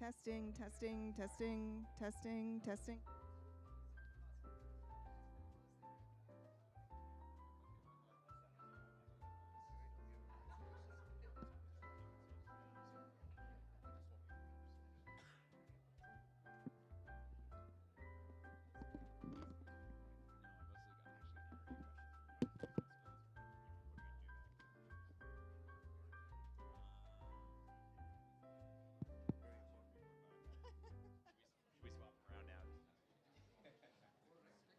Testing, testing, testing, testing, testing. We swap around now.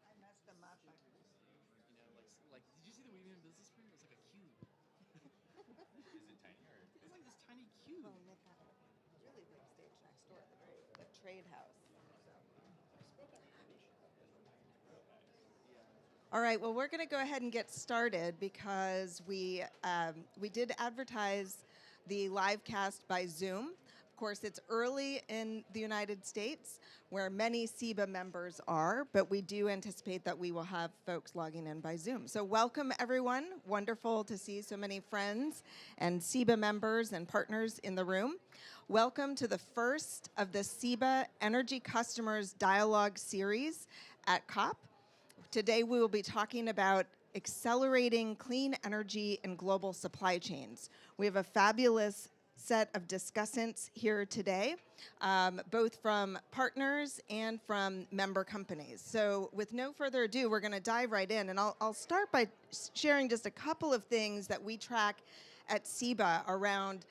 I messed them up. You know, like, did you see the Weaving Business Print? It's like a cube. Is it tiny or? It's like this tiny cube. Well, they've got a really big stage next door, the trade house. All right, well, we're going to go ahead and get started because we did advertise the live cast by Zoom. Of course, it's early in the United States where many CEBA members are, but we do anticipate that we will have folks logging in by Zoom. So welcome, everyone. Wonderful to see so many friends and CEBA members and partners in the room. Welcome to the first of the CEBA Energy Customers Dialogue Series at COP. Today we will be talking about accelerating clean energy and global supply chains. We have a fabulous set of discussants here today, both from partners and from member companies. So with no further ado, we're going to dive right in, and I'll start by sharing just a couple of things that we track at CEBA around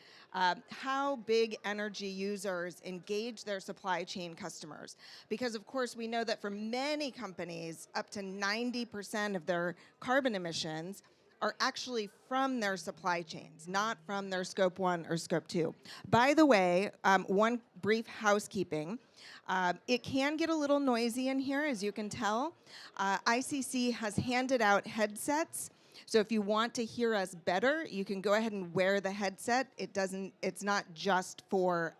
how big energy users engage their supply chain customers. Because of course we know that for many companies, up to 90% of their carbon emissions are actually from their supply chains, not from their scope 1 or scope 2. By the way, one brief housekeeping. It can get a little noisy in here, as you can tell. ICC has handed out headsets. So if you want to hear us better, you can go ahead and wear the headset. It's not just for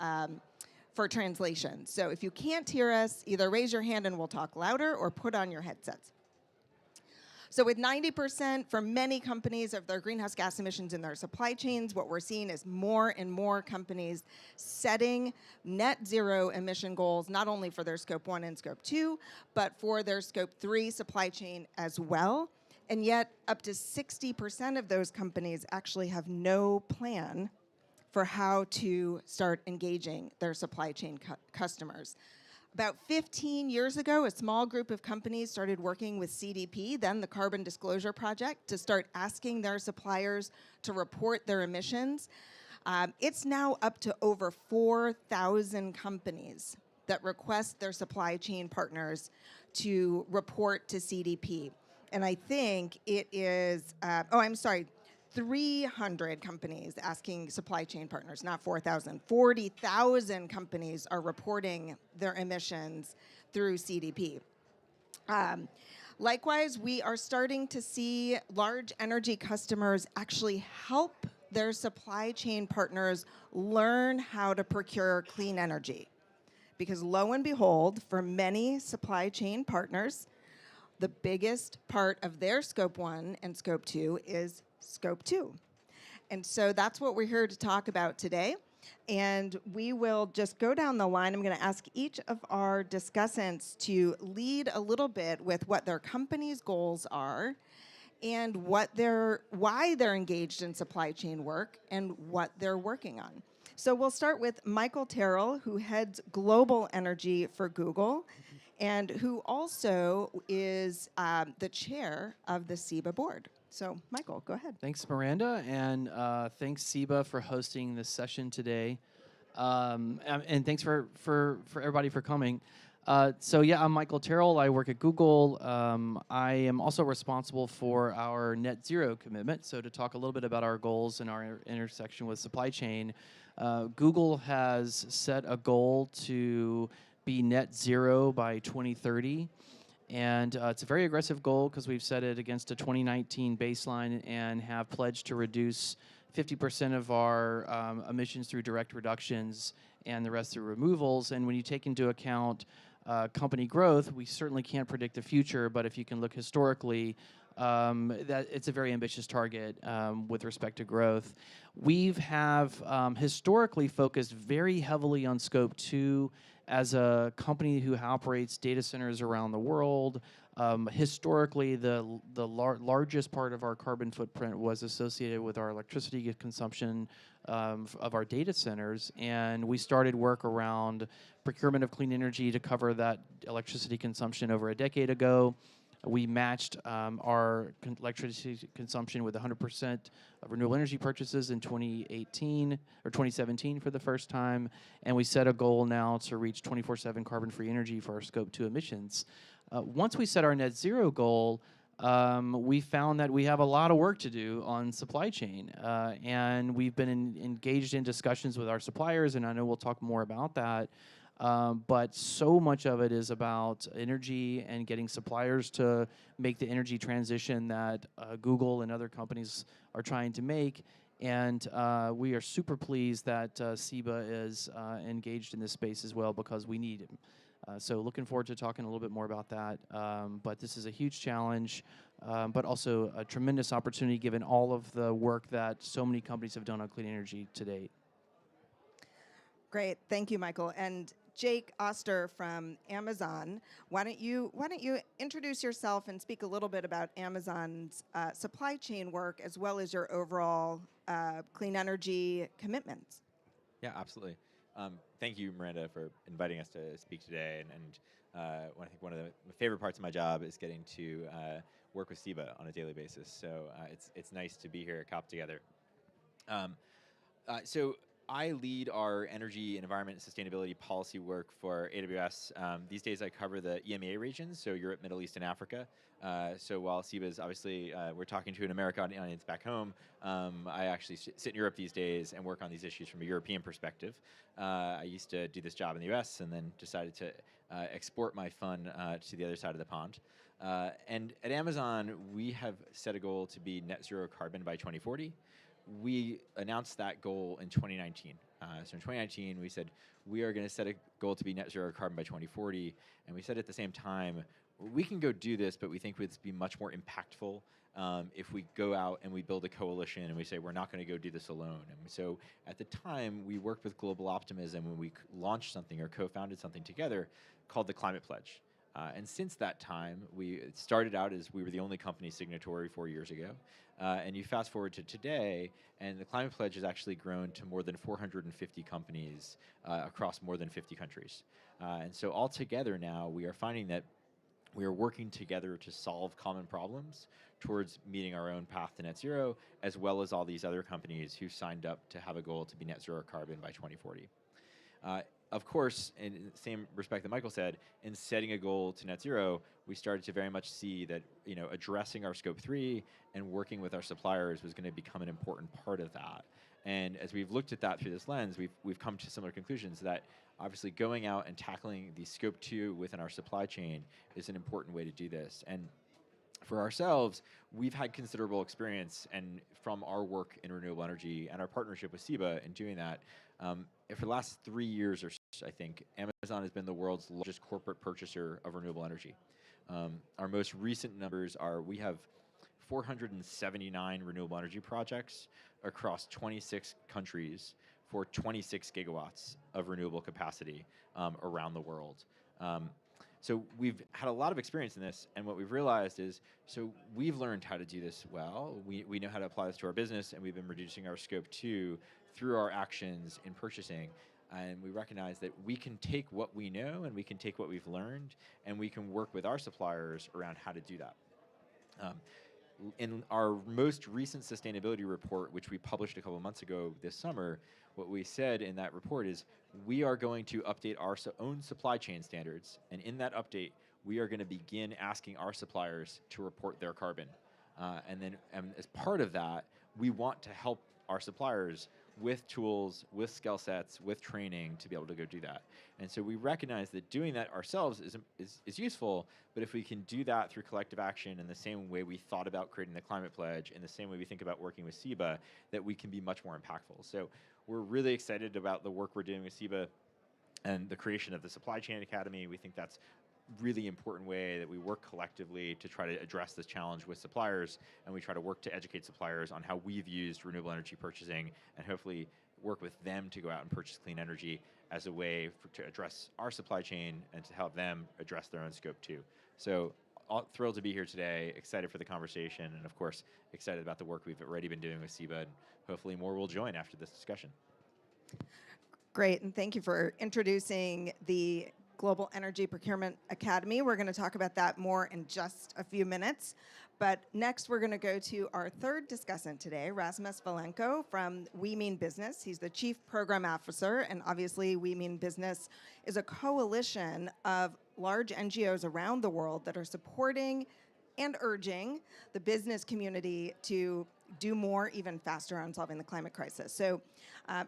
translation. So if you can't hear us, either raise your hand and we'll talk louder or put on your headsets. So with 90% for many companies of their greenhouse gas emissions in their supply chains, what we're seeing is more and more companies setting net zero emission goals, not only for their scope 1 and scope 2, but for their scope 3 supply chain as well. And yet, up to 60% of those companies actually have no plan for how to start engaging their supply chain customers. About 15 years ago, a small group of companies started working with CDP, then the Carbon Disclosure Project, to start asking their suppliers to report their emissions. It's now up to over 4,000 companies that request their supply chain partners to report to CDP. And I think it is, 300 companies asking supply chain partners, not 4,000. 40,000 companies are reporting their emissions through CDP. Likewise, we are starting to see large energy customers actually help their supply chain partners learn how to procure clean energy. Because lo and behold, for many supply chain partners, the biggest part of their scope 1 and scope 2 is scope 2. And so that's what we're here to talk about today. And we will just go down the line. I'm going to ask each of our discussants to lead a little bit with what their company's goals are and why they're engaged in supply chain work and what they're working on. So we'll start with Michael Terrell, who heads global energy for Google, and who also is the chair of the CEBA board. So, Michael, go ahead. Thanks, Miranda, and thanks, CEBA, for hosting this session today. And thanks for everybody for coming. So yeah, I'm Michael Terrell. I work at Google. I am also responsible for our net zero commitment. So to talk a little bit about our goals and our intersection with supply chain, Google has set a goal to be net zero by 2030. And it's a very aggressive goal because we've set it against a 2019 baseline and have pledged to reduce 50% of our emissions through direct reductions and the rest through removals. And when you take into account company growth, we certainly can't predict the future, but if you can look historically, that it's a very ambitious target with respect to growth. We've historically focused very heavily on Scope 2 as a company who operates data centers around the world. Historically, the largest part of our carbon footprint was associated with our electricity consumption of our data centers, and we started work around procurement of clean energy to cover that electricity consumption over a decade ago. We matched our electricity consumption with 100% of renewable energy purchases in 2018 or 2017 for the first time, and we set a goal now to reach 24/7 carbon-free energy for our Scope 2 emissions. Once we set our net zero goal, we found that we have a lot of work to do on supply chain, and we've been engaged in discussions with our suppliers, and I know we'll talk more about that. But so much of it is about energy and getting suppliers to make the energy transition that Google and other companies are trying to make. And we are super pleased that CEBA is engaged in this space as well, because we need it. So looking forward to talking a little bit more about that. But this is a huge challenge, but also a tremendous opportunity given all of the work that so many companies have done on clean energy to date. Great, thank you, Michael. And Jake Oster from Amazon, why don't you introduce yourself and speak a little bit about Amazon's supply chain work as well as your overall clean energy commitments? Yeah, absolutely. Thank you, Miranda, for inviting us to speak today. And I think one of my favorite parts of my job is getting to work with CEBA on a daily basis. So it's nice to be here at COP together. So I lead our energy and environment and sustainability policy work for AWS. These days I cover the EMEA regions, so Europe, Middle East, and Africa. So while CEBA is obviously, we're talking to an American audience back home, I actually sit in Europe these days and work on these issues from a European perspective. I used to do this job in the US and then decided to export my fun to the other side of the pond. And at Amazon, we have set a goal to be net zero carbon by 2040. We announced that goal in 2019. So in 2019, we said we are going to set a goal to be net zero carbon by 2040. And we said at the same time, we can go do this, but we think it would be much more impactful if we go out and we build a coalition and we say we're not going to go do this alone. And so at the time, we worked with Global Optimism when we launched something or co-founded something together called the Climate Pledge. And since that time, it started out as we were the only company signatory 4 years ago. And you fast forward to today, and the Climate Pledge has actually grown to more than 450 companies across more than 50 countries. And so altogether now, we are finding that we are working together to solve common problems towards meeting our own path to net zero, as well as all these other companies who signed up to have a goal to be net zero carbon by 2040. Of course, in the same respect that Michael said, in setting a goal to net zero, we started to very much see that addressing our Scope 3 and working with our suppliers was going to become an important part of that. And as we've looked at that through this lens, we've come to similar conclusions that obviously going out and tackling the Scope 2 within our supply chain is an important way to do this. And for ourselves, we've had considerable experience and from our work in renewable energy and our partnership with CEBA in doing that. For the last 3 years or so, I think, Amazon has been the world's largest corporate purchaser of renewable energy. Our most recent numbers are we have 479 renewable energy projects across 26 countries for 26 gigawatts of renewable capacity around the world. So we've had a lot of experience in this, and what we've realized is, so we've learned how to do this well. We know how to apply this to our business, and we've been reducing our Scope 2 through our actions in purchasing. And we recognize that we can take what we know, and we can take what we've learned, and we can work with our suppliers around how to do that. In our most recent sustainability report, which we published a couple of months ago this summer, what we said in that report is we are going to update our own supply chain standards, and in that update, we are going to begin asking our suppliers to report their carbon. And as part of that, we want to help our suppliers with tools, with skill sets, with training to be able to go do that. And so we recognize that doing that ourselves is useful, but if we can do that through collective action in the same way we thought about creating the Climate Pledge, in the same way we think about working with CEBA, that we can be much more impactful. So we're really excited about the work we're doing with CEBA. And the creation of the Supply Chain Academy, we think that's really important way that we work collectively to try to address this challenge with suppliers, and we try to work to educate suppliers on how we've used renewable energy purchasing, and hopefully work with them to go out and purchase clean energy as a way to address our supply chain and to help them address their own scope too. So thrilled to be here today, excited for the conversation, and of course, excited about the work we've already been doing with CEBA, and hopefully more will join after this discussion. Great, and thank you for introducing the Global Energy Procurement Academy. We're going to talk about that more in just a few minutes. But next, we're going to go to our third discussant today, Rasmus Valenko from We Mean Business. He's the Chief Program Officer, and obviously We Mean Business is a coalition of large NGOs around the world that are supporting and urging the business community to do more even faster on solving the climate crisis. So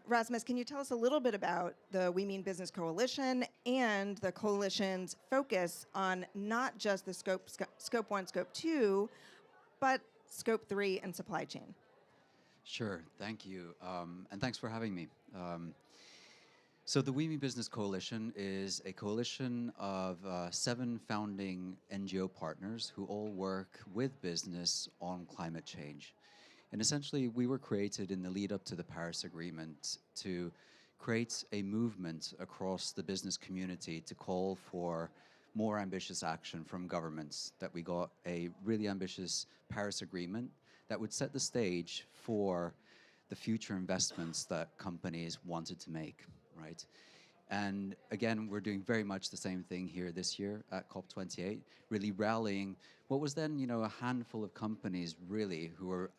Rasmus, can you tell us a little bit about the We Mean Business Coalition and the coalition's focus on not just the scope 1, scope 2, but scope 3 and supply chain? Sure, thank you, and thanks for having me. So the We Mean Business Coalition is a coalition of 7 founding NGO partners who all work with business on climate change. And essentially, we were created in the lead up to the Paris Agreement to create a movement across the business community to call for more ambitious action from governments, that we got a really ambitious Paris Agreement that would set the stage for the future investments that companies wanted to make, right? And again, we're doing very much the same thing here this year at COP28, really rallying what was then, a handful of companies really who were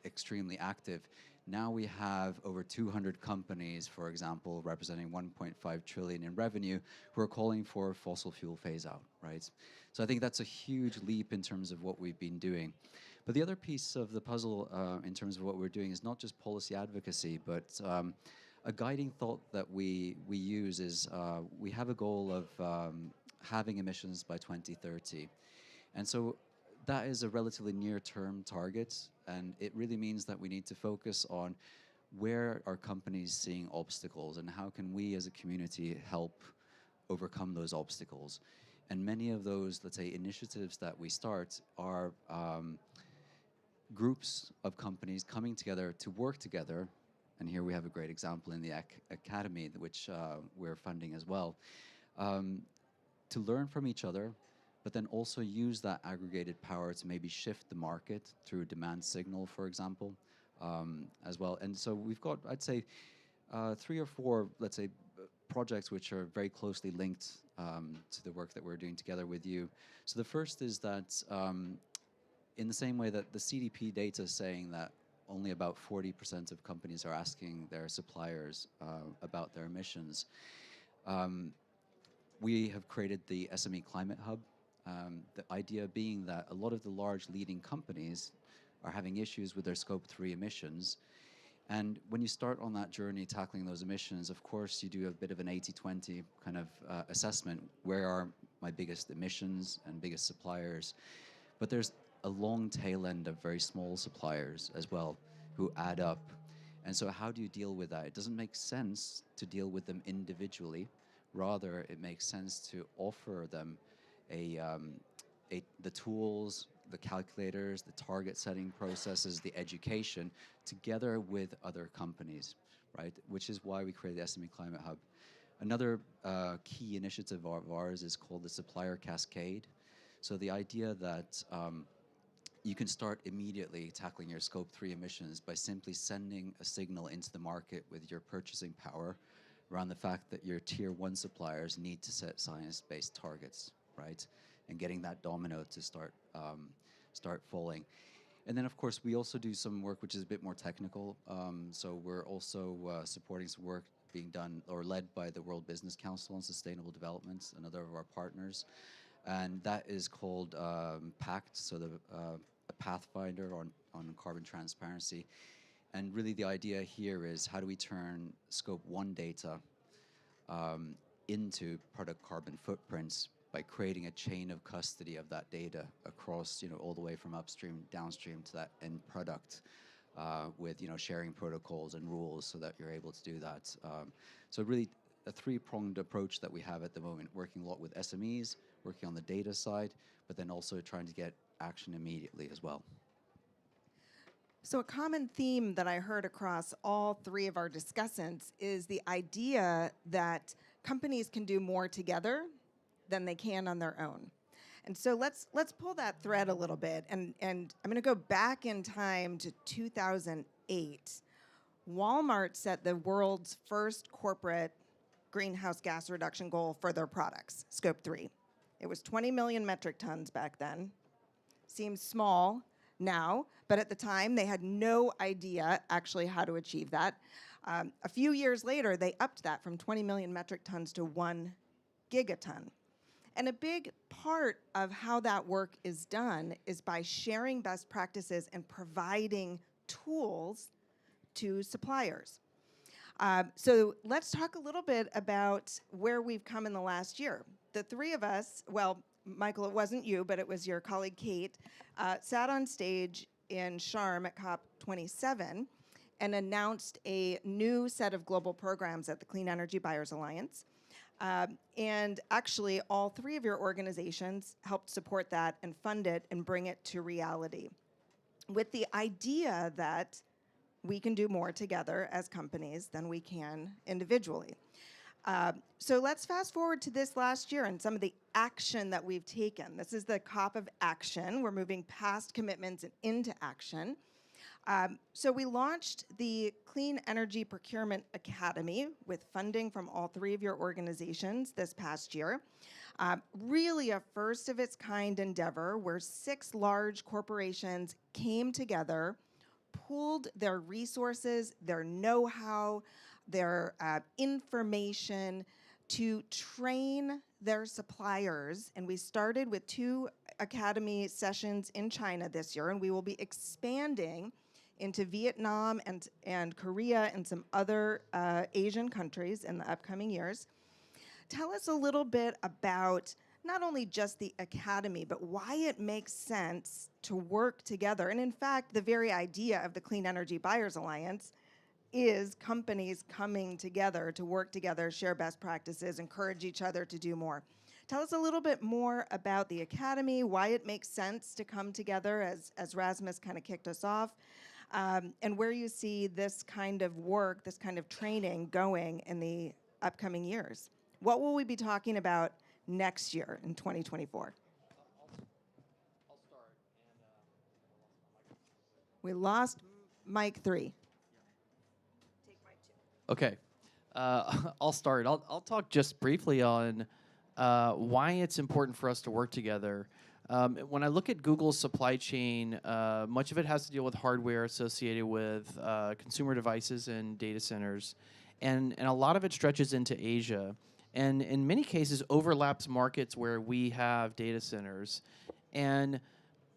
extremely active. Now we have over 200 companies, for example, representing 1.5 trillion in revenue, who are calling for fossil fuel phase out, right? So I think that's a huge leap in terms of what we've been doing. But the other piece of the puzzle in terms of what we're doing is not just policy advocacy, but a guiding thought that we use is we have a goal of halving emissions by 2030. And so that is a relatively near-term target, and it really means that we need to focus on where are companies seeing obstacles and how can we as a community help overcome those obstacles. And many of those, let's say, initiatives that we start are groups of companies coming together to work together, and here we have a great example in the Academy, which we're funding as well, to learn from each other, but then also use that aggregated power to maybe shift the market through demand signal, for example, as well. And so we've got, I'd say, 3 or 4, let's say, projects which are very closely linked to the work that we're doing together with you. So the first is that in the same way that the CDP data is saying that only about 40% of companies are asking their suppliers about their emissions, we have created the SME Climate Hub. The idea being that a lot of the large leading companies are having issues with their scope 3 emissions. And when you start on that journey tackling those emissions, of course, you do a bit of an 80-20 kind of assessment. Where are my biggest emissions and biggest suppliers? But there's a long tail end of very small suppliers as well who add up. And so how do you deal with that? It doesn't make sense to deal with them individually. Rather, it makes sense to offer them the tools, the calculators, the target setting processes, the education, together with other companies, right? Which is why we created the SME Climate Hub. Another key initiative of ours is called the Supplier Cascade. So the idea that you can start immediately tackling your scope 3 emissions by simply sending a signal into the market with your purchasing power around the fact that your tier 1 suppliers need to set science-based targets, right? And getting that domino to start falling. And then, of course, we also do some work which is a bit more technical. So we're also supporting some work being done or led by the World Business Council on Sustainable Development, another of our partners. And that is called PACT, so a pathfinder on carbon transparency. And really the idea here is how do we turn scope 1 data into product carbon footprints by creating a chain of custody of that data across, all the way from upstream, downstream to that end product with, sharing protocols and rules so that you're able to do that. So really a three-pronged approach that we have at the moment, working a lot with SMEs, working on the data side, but then also trying to get action immediately as well. So a common theme that I heard across all three of our discussants is the idea that companies can do more together than they can on their own. And so let's pull that thread a little bit. And I'm going to go back in time to 2008. Walmart set the world's first corporate greenhouse gas reduction goal for their products, Scope 3. It was 20 million metric tons back then. Seems small now, but at the time they had no idea actually how to achieve that. A few years later, they upped that from 20 million metric tons to 1 gigaton. And a big part of how that work is done is by sharing best practices and providing tools to suppliers. So let's talk a little bit about where we've come in the last year. The three of us, well, Michael, it wasn't you, but it was your colleague Kate, sat on stage in Sharm at COP27 and announced a new set of global programs at the Clean Energy Buyers Alliance. And actually, all three of your organizations helped support that and fund it and bring it to reality, with the idea that we can do more together as companies than we can individually. So let's fast forward to this last year and some of the action that we've taken. This is the COP of action. We're moving past commitments and into action. So we launched the Clean Energy Procurement Academy with funding from all three of your organizations this past year. Really a first of its kind endeavor where 6 large corporations came together, pooled their resources, their know-how, their information to train their suppliers. And we started with 2 academy sessions in China this year, and we will be expanding into Vietnam and Korea and some other Asian countries in the upcoming years. Tell us a little bit about not only just the academy, but why it makes sense to work together. And in fact, the very idea of the Clean Energy Buyers Alliance is companies coming together to work together, share best practices, encourage each other to do more. Tell us a little bit more about the academy, why it makes sense to come together as Rasmus kind of kicked us off, and where you see this kind of work, this kind of training going in the upcoming years. What will we be talking about next year in 2024? I'll start. We lost mic 3. Take mic 2. Okay, I'll start. I'll talk just briefly on why it's important for us to work together. When I look at Google's supply chain, much of it has to deal with hardware associated with consumer devices and data centers, and a lot of it stretches into Asia, and in many cases overlaps markets where we have data centers. And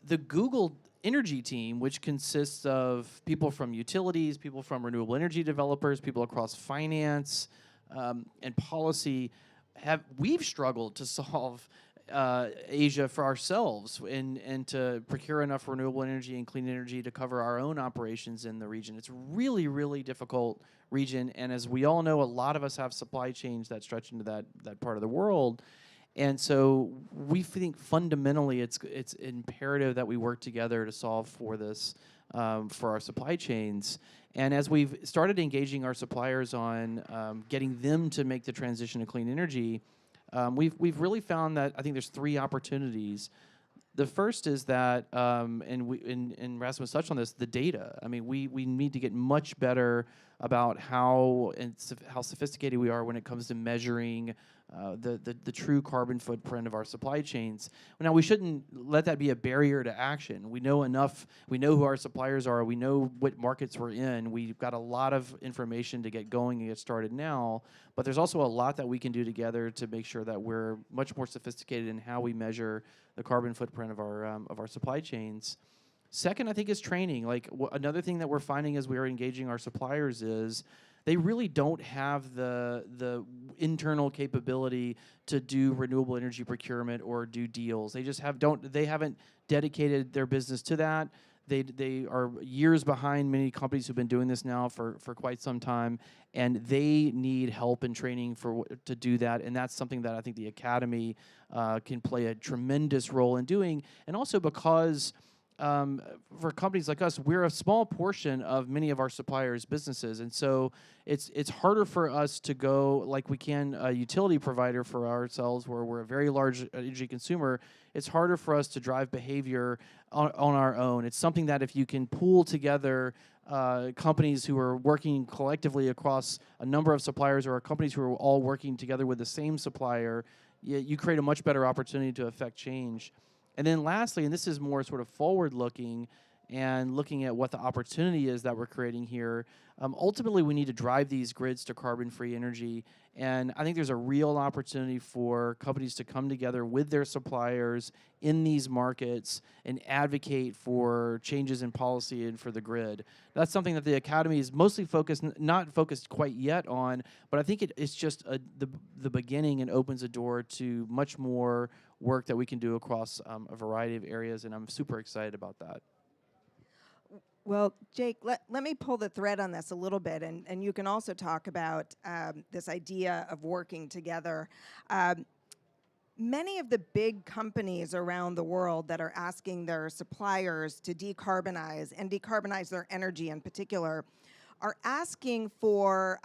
the Google energy team, which consists of people from utilities, people from renewable energy developers, people across finance and policy, we've struggled to solve Asia for ourselves and to procure enough renewable energy and clean energy to cover our own operations in the region. It's really, really difficult region, and as we all know, a lot of us have supply chains that stretch into that part of the world. And so we think fundamentally it's imperative that we work together to solve for this, for our supply chains. And as we've started engaging our suppliers on getting them to make the transition to clean energy, we've really found that I think there's 3 opportunities. The first is that, and Rasmus touched on this, the data. I mean, we need to get much better about how sophisticated we are when it comes to measuring the true carbon footprint of our supply chains. Now, we shouldn't let that be a barrier to action. We know enough. We know who our suppliers are. We know what markets we're in. We've got a lot of information to get going and get started now. But there's also a lot that we can do together to make sure that we're much more sophisticated in how we measure the carbon footprint of our supply chains. Second, I think, is training. Like another thing that we're finding as we are engaging our suppliers is they really don't have the internal capability to do renewable energy procurement or do deals. They just haven't dedicated their business to that. They are years behind many companies who've been doing this now for quite some time, and they need help and training to do that. And that's something that I think the Academy can play a tremendous role in doing. And also because for companies like us, we're a small portion of many of our suppliers' businesses, and so it's harder for us to go like we can a utility provider for ourselves, where we're a very large energy consumer. It's harder for us to drive behavior on our own. It's something that if you can pool together companies who are working collectively across a number of suppliers, or companies who are all working together with the same supplier, you create a much better opportunity to affect change. And then lastly, and this is more sort of forward-looking and looking at what the opportunity is that we're creating here, ultimately we need to drive these grids to carbon-free energy. And I think there's a real opportunity for companies to come together with their suppliers in these markets and advocate for changes in policy and for the grid. That's something that the Academy is mostly focused, not focused quite yet on, but I think it's just the beginning and opens a door to much more work that we can do across a variety of areas, and I'm super excited about that. Well, Jake, let me pull the thread on this a little bit, and you can also talk about this idea of working together. Many of the big companies around the world that are asking their suppliers to decarbonize, and decarbonize their energy in particular, are asking for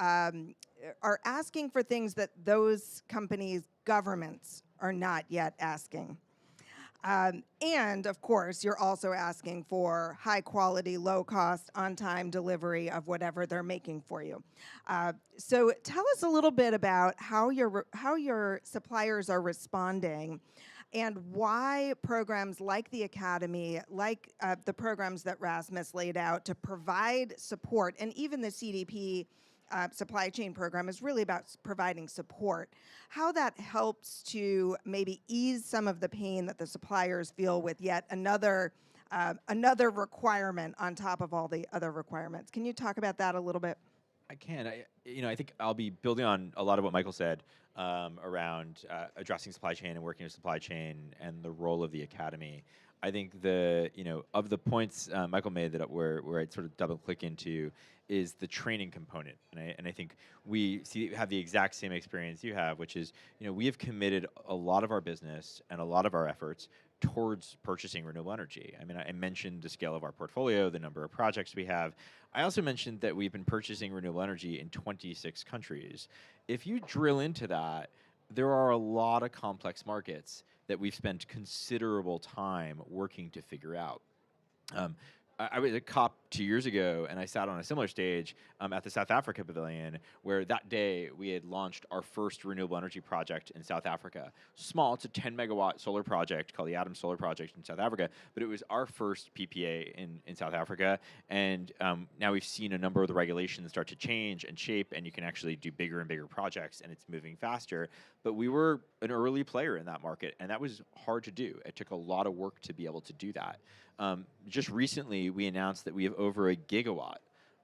things that those companies' governments are not yet asking. And of course, you're also asking for high quality, low cost, on time delivery of whatever they're making for you. So tell us a little bit about how your suppliers are responding, and why programs like the Academy, like the programs that Rasmus laid out to provide support, and even the CDP supply chain program is really about providing support, how that helps to maybe ease some of the pain that the suppliers feel with yet another requirement on top of all the other requirements. Can you talk about that a little bit? I can. I think I'll be building on a lot of what Michael said around addressing supply chain and working with supply chain and the role of the Academy. I think of the points Michael made that where I'd sort of double click into is the training component, and I think we have the exact same experience you have, which is we have committed a lot of our business and a lot of our efforts towards purchasing renewable energy. I mean, I mentioned the scale of our portfolio, the number of projects we have. I also mentioned that we've been purchasing renewable energy in 26 countries. If you drill into that, there are a lot of complex markets that we've spent considerable time working to figure out. I was at COP 2 years ago, and I sat on a similar stage at the South Africa Pavilion, where that day we had launched our first renewable energy project in South Africa. Small, it's a 10-megawatt solar project called the Adams Solar Project in South Africa, but it was our first PPA in South Africa, and now we've seen a number of the regulations start to change and shape, and you can actually do bigger and bigger projects, and it's moving faster. But we were an early player in that market, and that was hard to do. It took a lot of work to be able to do that. Just recently, we announced that we have over a gigawatt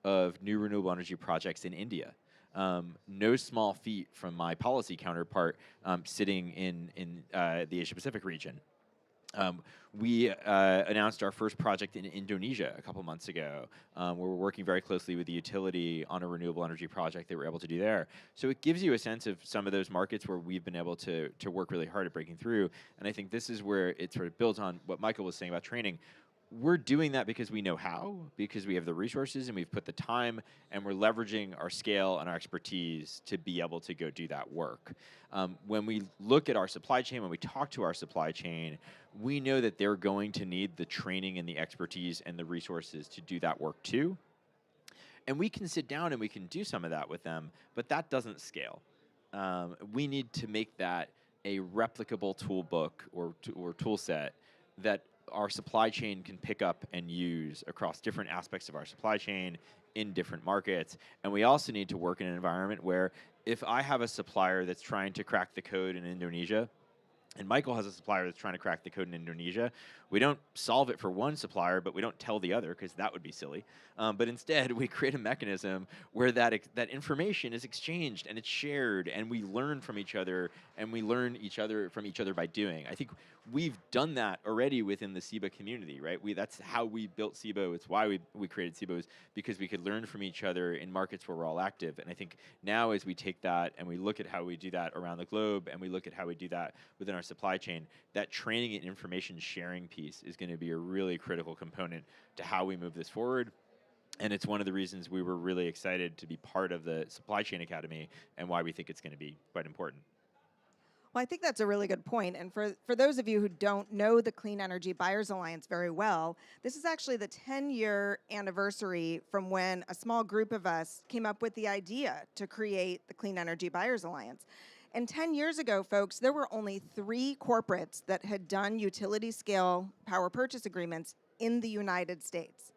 of new renewable energy projects in India. No small feat from my policy counterpart sitting in the Asia-Pacific region. We announced our first project in Indonesia a couple months ago, where we're working very closely with the utility on a renewable energy project that we're able to do there. So it gives you a sense of some of those markets where we've been able to work really hard at breaking through. And I think this is where it sort of builds on what Michael was saying about training. We're doing that because we know how, because we have the resources and we've put the time, and we're leveraging our scale and our expertise to be able to go do that work. When we look at our supply chain, when we talk to our supply chain, we know that they're going to need the training and the expertise and the resources to do that work too. And we can sit down and we can do some of that with them, but that doesn't scale. We need to make that a replicable toolbook or tool set that our supply chain can pick up and use across different aspects of our supply chain in different markets. And we also need to work in an environment where if I have a supplier that's trying to crack the code in Indonesia, and Michael has a supplier that's trying to crack the code in Indonesia. We don't solve it for one supplier, but we don't tell the other because that would be silly. But instead, we create a mechanism where that information is exchanged and it's shared, and we learn from each other, and we learn from each other by doing. I think we've done that already within the CEBA community, right? That's how we built CEBA. It's why we created CEBA, was because we could learn from each other in markets where we're all active. And I think now, as we take that and we look at how we do that around the globe, and we look at how we do that within our supply chain, that training and information sharing piece is going to be a really critical component to how we move this forward. And it's one of the reasons we were really excited to be part of the Supply Chain Academy, and why we think it's going to be quite important. Well, I think that's a really good point. And for those of you who don't know the Clean Energy Buyers Alliance very well, this is actually the 10-year anniversary from when a small group of us came up with the idea to create the Clean Energy Buyers Alliance. And 10 years ago, folks, there were only 3 corporates that had done utility-scale power purchase agreements in the United States.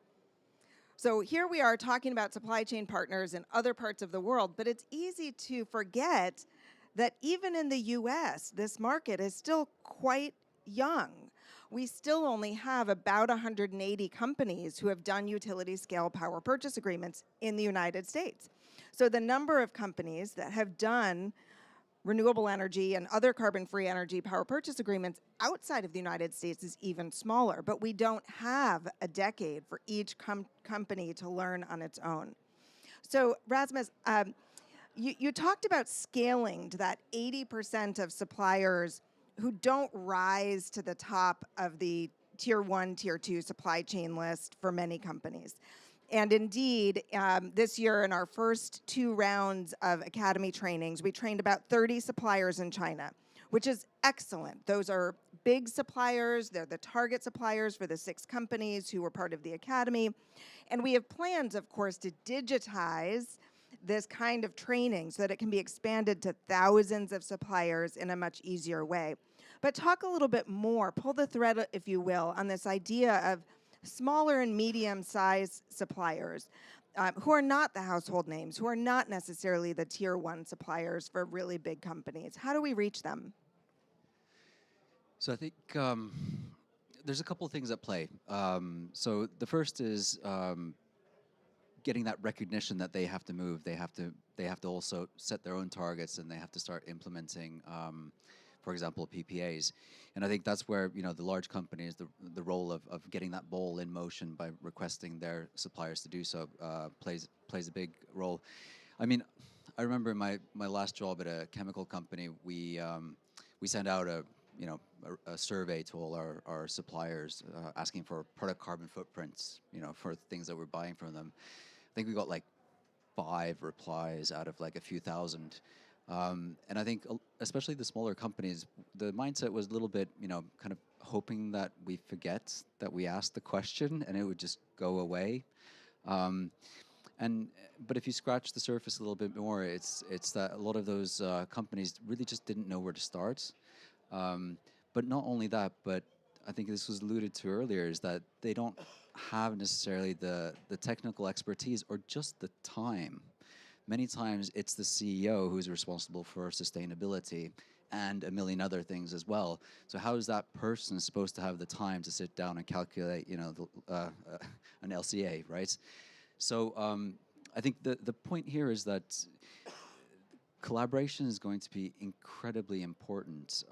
So here we are talking about supply chain partners in other parts of the world, but it's easy to forget that even in the US, this market is still quite young. We still only have about 180 companies who have done utility scale power purchase agreements in the United States. So the number of companies that have done renewable energy and other carbon-free energy power purchase agreements outside of the United States is even smaller, but we don't have a decade for each company to learn on its own. So Rasmus, you talked about scaling to that 80% of suppliers who don't rise to the top of the tier 1, tier 2 supply chain list for many companies. And indeed, this year in our first 2 rounds of academy trainings, we trained about 30 suppliers in China, which is excellent. Those are big suppliers. They're the target suppliers for the 6 companies who were part of the academy. And we have plans, of course, to digitize this kind of training so that it can be expanded to thousands of suppliers in a much easier way. But talk a little bit more, pull the thread, if you will, on this idea of smaller and medium-sized suppliers who are not the household names, who are not necessarily the tier 1 suppliers for really big companies. How do we reach them? So I think there's a couple of things at play. So the first is getting that recognition that they have to move. They have to also set their own targets, and they have to start implementing, for example, PPAs. And I think that's where, you know, the large companies, the role of getting that ball in motion by requesting their suppliers to do so plays a big role. I mean, I remember in my last job at a chemical company, we sent out a survey to all our suppliers asking for product carbon footprints, you know, for things that we're buying from them. I think we got like 5 replies out of like a few thousand. And I think especially the smaller companies, the mindset was a little bit, you know, kind of hoping that we forget that we asked the question and it would just go away. But if you scratch the surface a little bit more, it's that a lot of those companies really just didn't know where to start. But not only that, but I think this was alluded to earlier, is that they don't have necessarily the technical expertise or just the time. Many times it's the CEO who's responsible for sustainability and a million other things as well. So how is that person supposed to have the time to sit down and calculate, you know, an LCA, right? So I think the point here is that collaboration is going to be incredibly important.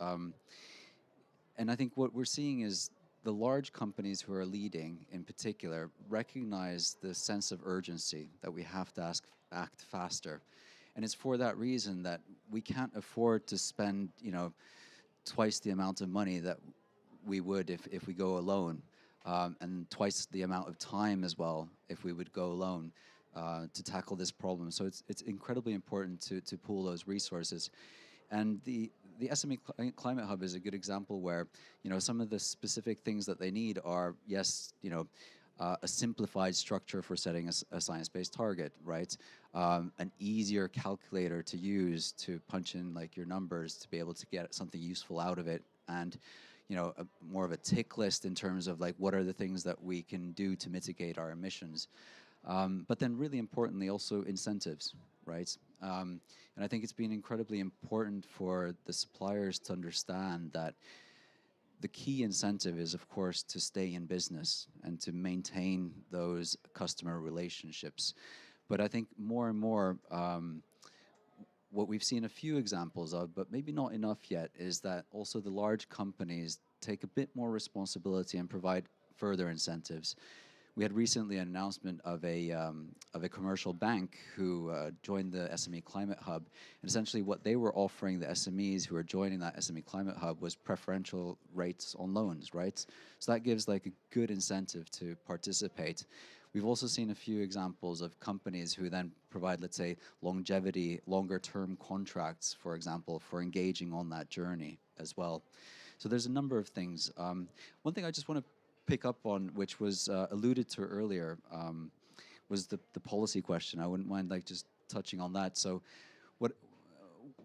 And I think what we're seeing is the large companies who are leading, in particular, recognize the sense of urgency that we have to act faster. And it's for that reason that we can't afford to spend, you know, twice the amount of money that we would if we go alone, and twice the amount of time as well if we would go alone to tackle this problem. So it's incredibly important to pool those resources. And the SME Climate Hub is a good example where, you know, some of the specific things that they need are, yes, you know, a simplified structure for setting a science-based target, right? An easier calculator to use to punch in like your numbers to be able to get something useful out of it, and, you know, more of a tick list in terms of like what are the things that we can do to mitigate our emissions. But then really importantly also incentives, right? And I think it's been incredibly important for the suppliers to understand that the key incentive is, of course, to stay in business and to maintain those customer relationships. But I think more and more, what we've seen a few examples of, but maybe not enough yet, is that also the large companies take a bit more responsibility and provide further incentives. We had recently an announcement of a commercial bank who joined the SME Climate Hub, and essentially what they were offering the SMEs who are joining that SME Climate Hub was preferential rates on loans, right? So that gives like a good incentive to participate. We've also seen a few examples of companies who then provide, let's say, longevity, longer-term contracts, for example, for engaging on that journey as well. So there's a number of things. One thing I just want to pick up on, which was alluded to earlier, was the policy question. I wouldn't mind like just touching on that. So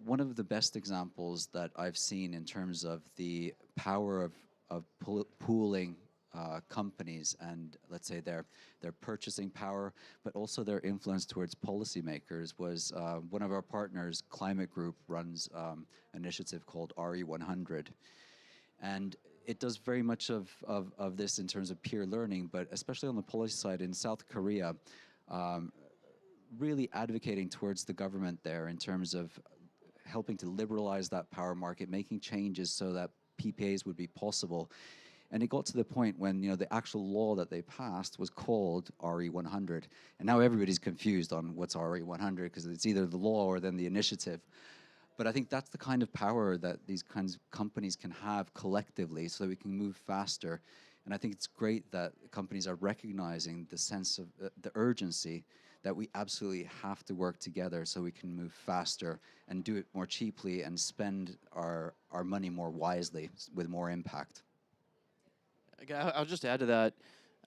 one of the best examples that I've seen in terms of the power of pooling companies and, let's say, their purchasing power, but also their influence towards policymakers was one of our partners, Climate Group, runs an initiative called RE100. And it does very much of this in terms of peer learning, but especially on the policy side in South Korea, really advocating towards the government there in terms of helping to liberalize that power market, making changes so that PPAs would be possible. And it got to the point when, you know, the actual law that they passed was called RE100. And now everybody's confused on what's RE100 because it's either the law or then the initiative. But I think that's the kind of power that these kinds of companies can have collectively so that we can move faster. And I think it's great that companies are recognizing the sense of the urgency that we absolutely have to work together so we can move faster and do it more cheaply and spend our money more wisely with more impact. I'll just add to that.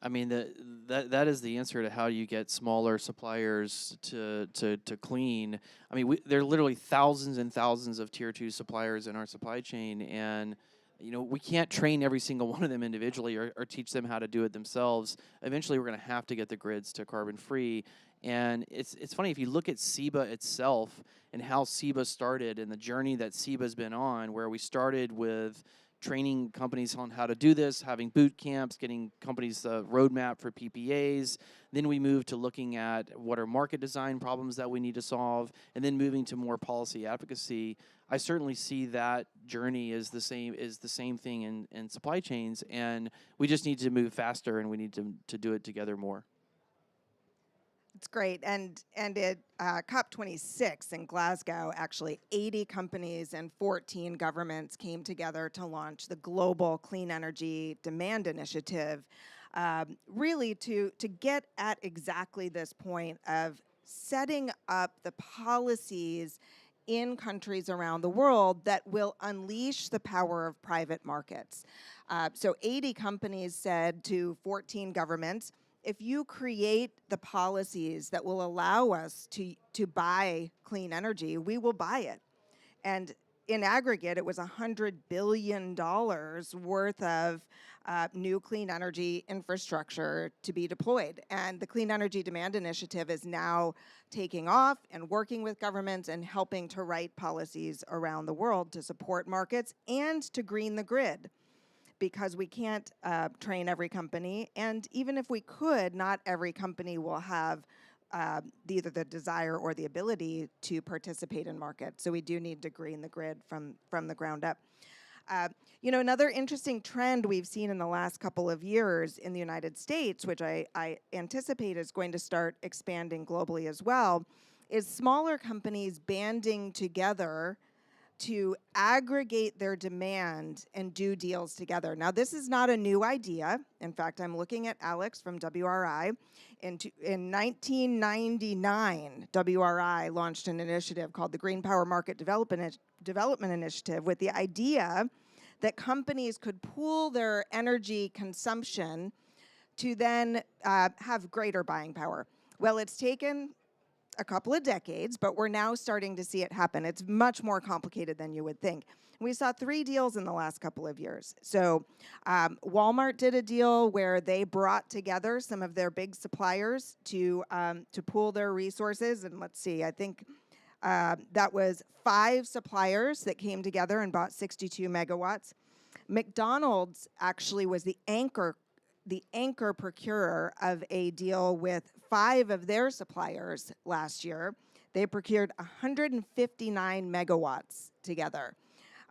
I mean, that is the answer to how you get smaller suppliers to clean. I mean, there are literally thousands and thousands of tier 2 suppliers in our supply chain, and you know, we can't train every single one of them individually or teach them how to do it themselves. Eventually, we're going to have to get the grids to carbon free. And it's funny, if you look at CEBA itself and how CEBA started and the journey that CEBA's been on, where we started with training companies on how to do this, having boot camps, getting companies a roadmap for PPAs. Then we moved to looking at what are market design problems that we need to solve, and then moving to more policy advocacy. I certainly see that journey as the same thing in supply chains, and we just need to move faster, and we need to do it together more. It's great, and at COP26 in Glasgow, actually 80 companies and 14 governments came together to launch the Global Clean Energy Demand Initiative, really to get at exactly this point of setting up the policies in countries around the world that will unleash the power of private markets. So 80 companies said to 14 governments, if you create the policies that will allow us to buy clean energy, we will buy it. And in aggregate, it was $100 billion worth of new clean energy infrastructure to be deployed. And the Clean Energy Demand Initiative is now taking off and working with governments and helping to write policies around the world to support markets and to green the grid, because we can't train every company, and even if we could, not every company will have either the desire or the ability to participate in markets. So we do need to green the grid from the ground up. You know, another interesting trend we've seen in the last couple of years in the United States, which I anticipate is going to start expanding globally as well, is smaller companies banding together to aggregate their demand and do deals together. Now, this is not a new idea. In fact, I'm looking at Alex from WRI. In 1999, WRI launched an initiative called the Green Power Market Development Initiative with the idea that companies could pool their energy consumption to then have greater buying power. Well, it's taken a couple of decades, but we're now starting to see it happen. It's much more complicated than you would think. We saw 3 deals in the last couple of years. So Walmart did a deal where they brought together some of their big suppliers to pool their resources. And let's see, I think that was 5 suppliers that came together and bought 62 megawatts. McDonald's actually was the anchor procurer of a deal with 5 of their suppliers last year. They procured 159 megawatts together.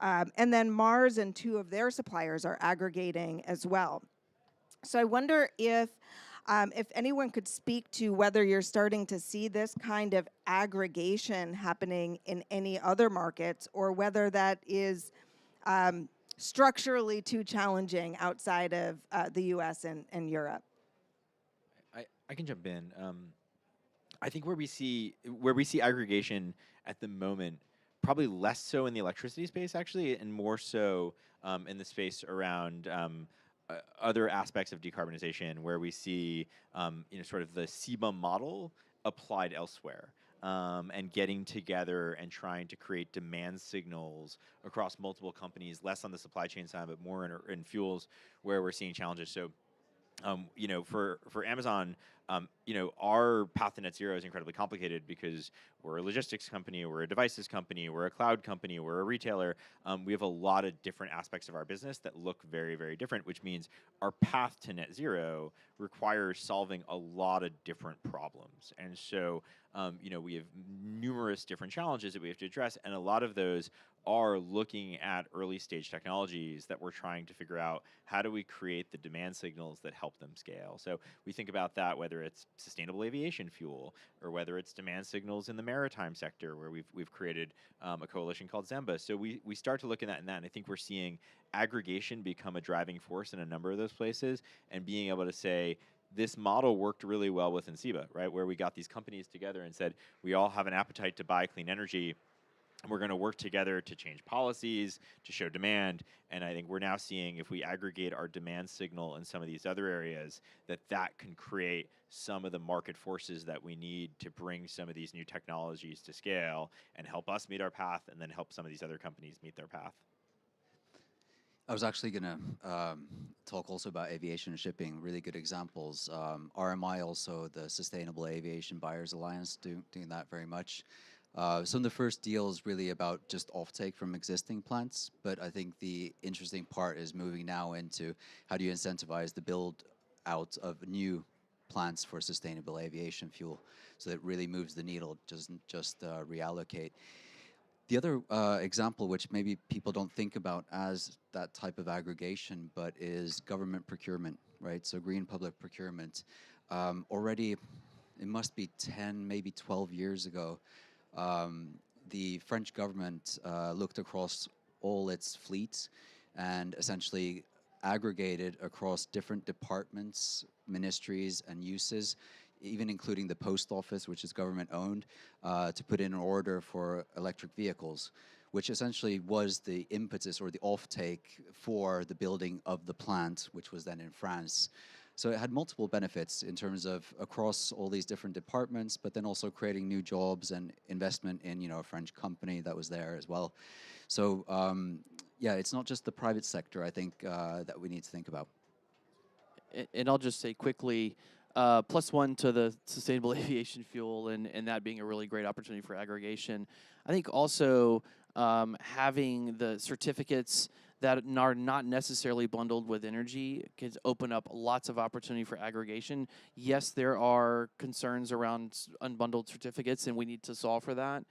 And then Mars and 2 of their suppliers are aggregating as well. So I wonder if anyone could speak to whether you're starting to see this kind of aggregation happening in any other markets, or whether that is structurally too challenging outside of the US and Europe. I can jump in. I think where we see aggregation at the moment, probably less so in the electricity space actually, and more so in the space around other aspects of decarbonization, where we see sort of the CEBA model applied elsewhere. And getting together and trying to create demand signals across multiple companies, less on the supply chain side, but more in fuels where we're seeing challenges. So, for Amazon, our path to net zero is incredibly complicated because we're a logistics company, we're a devices company, we're a cloud company, we're a retailer. We have a lot of different aspects of our business that look very, very different, which means our path to net zero requires solving a lot of different problems. And so, we have numerous different challenges that we have to address, and a lot of those are looking at early stage technologies that we're trying to figure out how do we create the demand signals that help them scale. So we think about that, whether it's sustainable aviation fuel or whether it's demand signals in the maritime sector, where we've created a coalition called CEBA. So we start to look at that, and I think we're seeing aggregation become a driving force in a number of those places, and being able to say, this model worked really well within CEBA, right? Where we got these companies together and said, we all have an appetite to buy clean energy, and we're going to work together to change policies, to show demand. And I think we're now seeing, if we aggregate our demand signal in some of these other areas, that can create some of the market forces that we need to bring some of these new technologies to scale and help us meet our path, and then help some of these other companies meet their path. I was actually going to talk also about aviation and shipping, really good examples. RMI also, the Sustainable Aviation Buyers Alliance, doing that very much. Some of the first deals really about just offtake from existing plants, but I think the interesting part is moving now into how do you incentivize the build out of new plants for sustainable aviation fuel, so that it really moves the needle, doesn't just reallocate. The other example, which maybe people don't think about as that type of aggregation, but is government procurement, right? So green public procurement. Already, it must be 10, maybe 12 years ago, the French government looked across all its fleets and essentially aggregated across different departments, ministries, and uses, even including the post office, which is government owned, to put in an order for electric vehicles, which essentially was the impetus or the offtake for the building of the plant, which was then in France. So it had multiple benefits in terms of across all these different departments, but then also creating new jobs and investment in, a French company that was there as well. So yeah, it's not just the private sector, I think, that we need to think about. And I'll just say quickly, +1 to the sustainable aviation fuel and that being a really great opportunity for aggregation. I think also having the certificates that are not necessarily bundled with energy can open up lots of opportunity for aggregation. Yes, there are concerns around unbundled certificates, and we need to solve for that.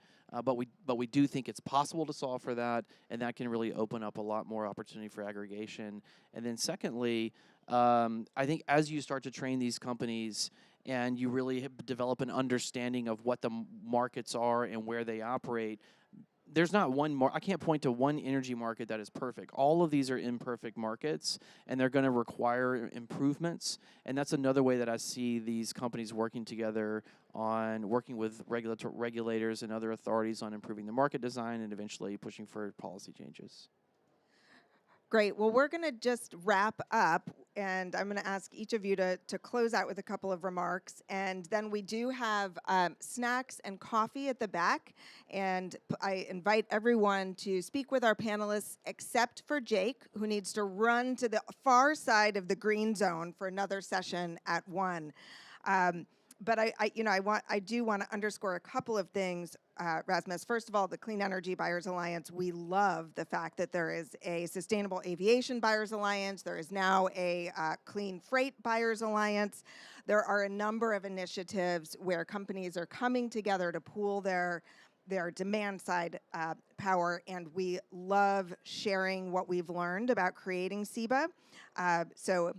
But we do think it's possible to solve for that, and that can really open up a lot more opportunity for aggregation. And then secondly, I think as you start to train these companies and you really develop an understanding of what the markets are and where they operate, there's not one I can't point to one energy market that is perfect. All of these are imperfect markets, and they're going to require improvements. And that's another way that I see these companies working together on working with regulators and other authorities on improving the market design and eventually pushing for policy changes. Great. Well, we're going to just wrap up, and I'm going to ask each of you to close out with a couple of remarks. And then we do have snacks and coffee at the back. And I invite everyone to speak with our panelists, except for Jake, who needs to run to the far side of the green zone for another session at 1. But I do want to underscore a couple of things, Rasmus. First of all, the Clean Energy Buyers Alliance, we love the fact that there is a Sustainable Aviation Buyers Alliance. There is now a Clean Freight Buyers Alliance. There are a number of initiatives where companies are coming together to pool their demand side power, and we love sharing what we've learned about creating CEBA. So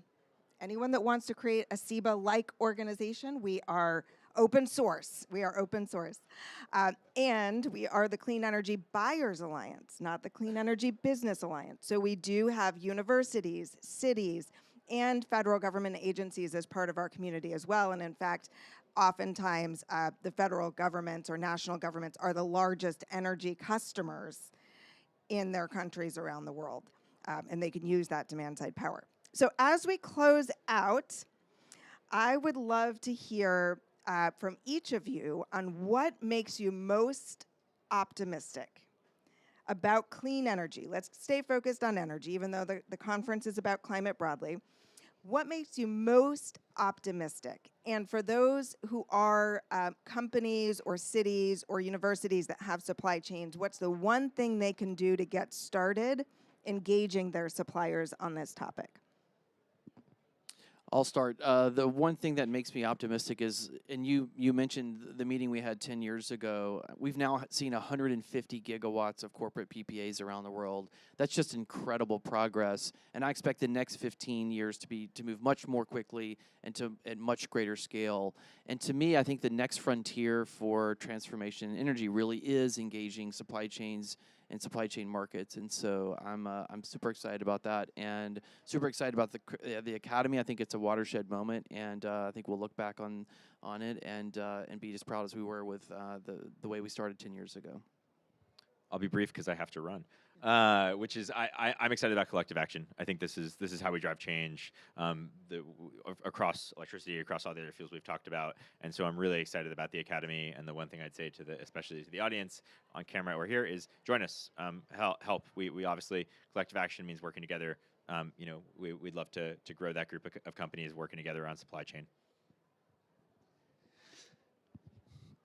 anyone that wants to create a CEBA-like organization, we are open source. We are open source. And we are the Clean Energy Buyers Alliance, not the Clean Energy Business Alliance. So we do have universities, cities, and federal government agencies as part of our community as well. And in fact, oftentimes the federal governments or national governments are the largest energy customers in their countries around the world. And they can use that demand-side power. So as we close out, I would love to hear from each of you on what makes you most optimistic about clean energy. Let's stay focused on energy, even though the conference is about climate broadly. What makes you most optimistic? And for those who are companies or cities or universities that have supply chains, what's the one thing they can do to get started engaging their suppliers on this topic? I'll start. The one thing that makes me optimistic is, and you mentioned the meeting we had 10 years ago, we've now seen 150 gigawatts of corporate PPAs around the world. That's just incredible progress, and I expect the next 15 years to move much more quickly and at much greater scale. And to me, I think the next frontier for transformation in energy really is engaging supply chains and supply chain markets, and so I'm super excited about that, and super excited about the Academy. I think it's a watershed moment, and I think we'll look back on it and be as proud as we were with the way we started 10 years ago. I'll be brief because I have to run. Which is I'm excited about collective action. I think this is how we drive change across electricity, across all the other fields we've talked about. And so I'm really excited about the Academy. And the one thing I'd say especially to the audience on camera or here is join us. Help. We obviously, collective action means working together. We'd love to grow that group of companies working together on supply chain.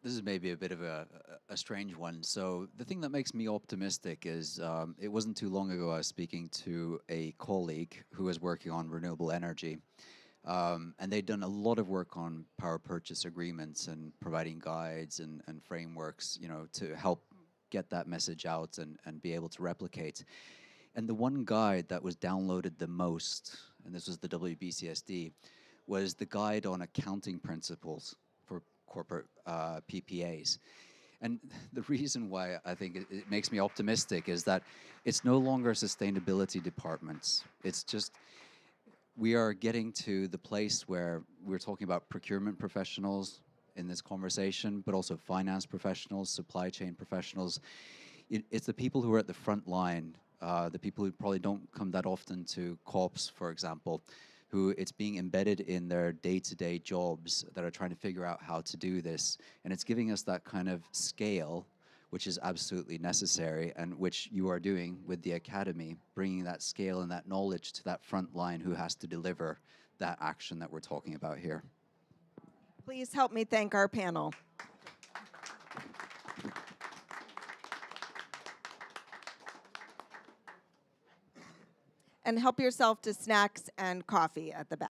This is maybe a bit of a strange one. So the thing that makes me optimistic is it wasn't too long ago I was speaking to a colleague who was working on renewable energy. And they'd done a lot of work on power purchase agreements and providing guides and frameworks, to help get that message out and be able to replicate. And the one guide that was downloaded the most, and this was the WBCSD, was the guide on accounting principles for corporate PPAs. And the reason why I think it makes me optimistic is that it's no longer sustainability departments. It's just, we are getting to the place where we're talking about procurement professionals in this conversation, but also finance professionals, supply chain professionals. It's the people who are at the front line, the people who probably don't come that often to COPs, for example, who it's being embedded in their day-to-day jobs that are trying to figure out how to do this. And it's giving us that kind of scale, which is absolutely necessary, and which you are doing with the Academy, bringing that scale and that knowledge to that front line who has to deliver that action that we're talking about here. Please help me thank our panel. And help yourself to snacks and coffee at the back.